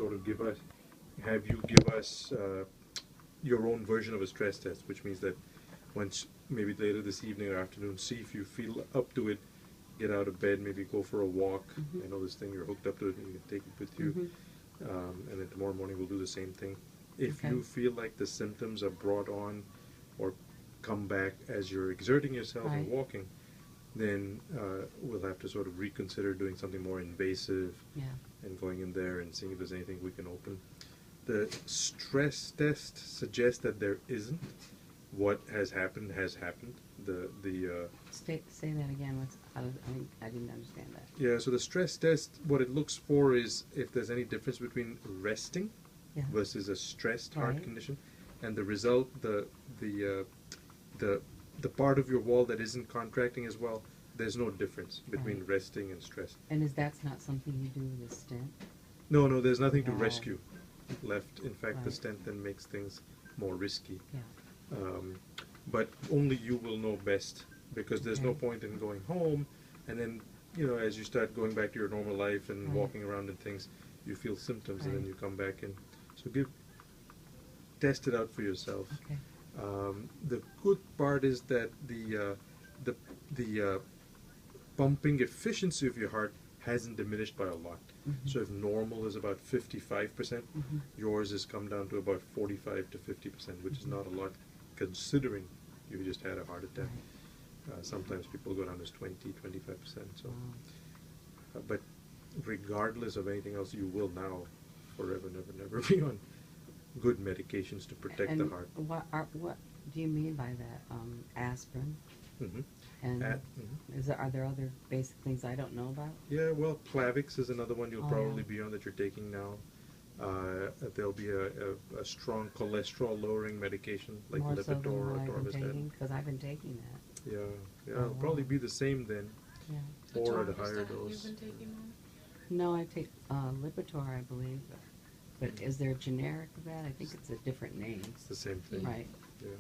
sort of have you give us your own version of a stress test, which means that once maybe later this evening or afternoon, see if you feel up to it, get out of bed, maybe go for a walk. I know this thing, you're hooked up to it, and you can take it with you. And then tomorrow morning we'll do the same thing. If you feel like the symptoms are brought on or come back as you're exerting yourself and walking, then we'll have to sort of reconsider doing something more invasive and going in there and seeing if there's anything we can open. The stress test suggests that there isn't. What has happened has happened. Say that again. I didn't understand that. Yeah, so the stress test, what it looks for is if there's any difference between resting versus a stressed heart condition, and the result, the part of your wall that isn't contracting as well, there's no difference between resting and stress. And that's not something you do with a stent? No, there's nothing to rescue left. In fact, the stent then makes things more risky. But only you will know best, because there's no point in going home and then, as you start going back to your normal life and walking around and things, you feel symptoms and then you come back in. So test it out for yourself. The good part is that the pumping efficiency of your heart hasn't diminished by a lot. So if normal is about 55%, yours has come down to about 45 to 50%, which is not a lot considering you just had a heart attack. Sometimes people go down as 20, 25%. So, but regardless of anything else, you will now forever, never be on good medications to protect the heart. What do you mean by that? Aspirin? And are there other basic things I don't know about? Yeah, well, Plavix is another one you'll probably be on that you're taking now. There'll be a strong cholesterol-lowering medication like Lipitor or Atorvastatin. Because I've been taking that. Yeah, it'll probably be the same then, or at a higher dose. You've been taking one? No, I take Lipitor, I believe. But is there a generic of that? I think it's a different name. It's the same thing. Right. Yeah.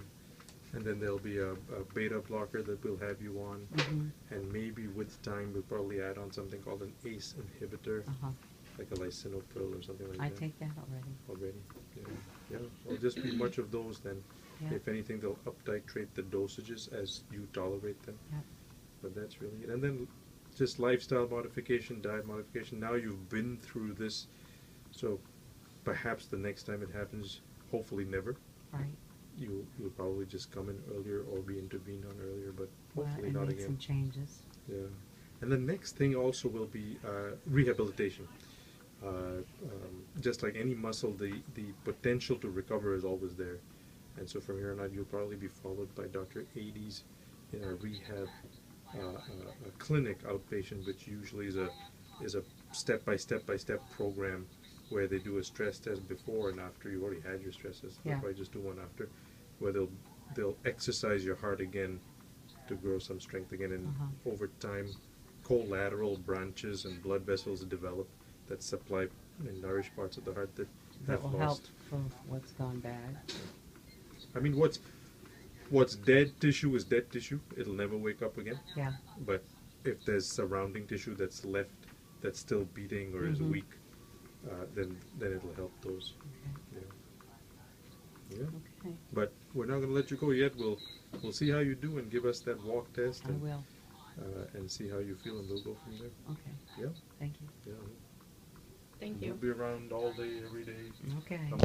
And then there'll be a beta blocker that we'll have you on. And maybe with time we'll probably add on something called an ACE inhibitor, like a lisinopril or something like that. I take that already. Yeah. It'll just be much of those then. If anything, they'll up-titrate the dosages as you tolerate them. But that's really it. And then just lifestyle modification, diet modification. Now you've been through this, so perhaps the next time it happens, hopefully never. You'll probably just come in earlier or be intervened on earlier, but hopefully not again. Some changes. Yeah. And the next thing also will be rehabilitation. Just like any muscle, the potential to recover is always there. And so from here on out, you'll probably be followed by Dr. Adie's in a rehab a clinic outpatient, which usually is a step-by-step program where they do a stress test before and after you already had your stress test. They'll probably just do one after, where they'll exercise your heart again to grow some strength again, and over time collateral branches and blood vessels develop that supply and nourish parts of the heart that have will lost. help for what's gone bad. I mean, what's dead tissue is dead tissue. It'll never wake up again. But if there's surrounding tissue that's left, that's still beating or is weak, then it'll help those. But we're not going to let you go yet. We'll see how you do and give us that walk test. And, I will. And see how you feel, and we'll go from there. Thank you. Yeah. Thank you. We'll be around all day, every day. Okay.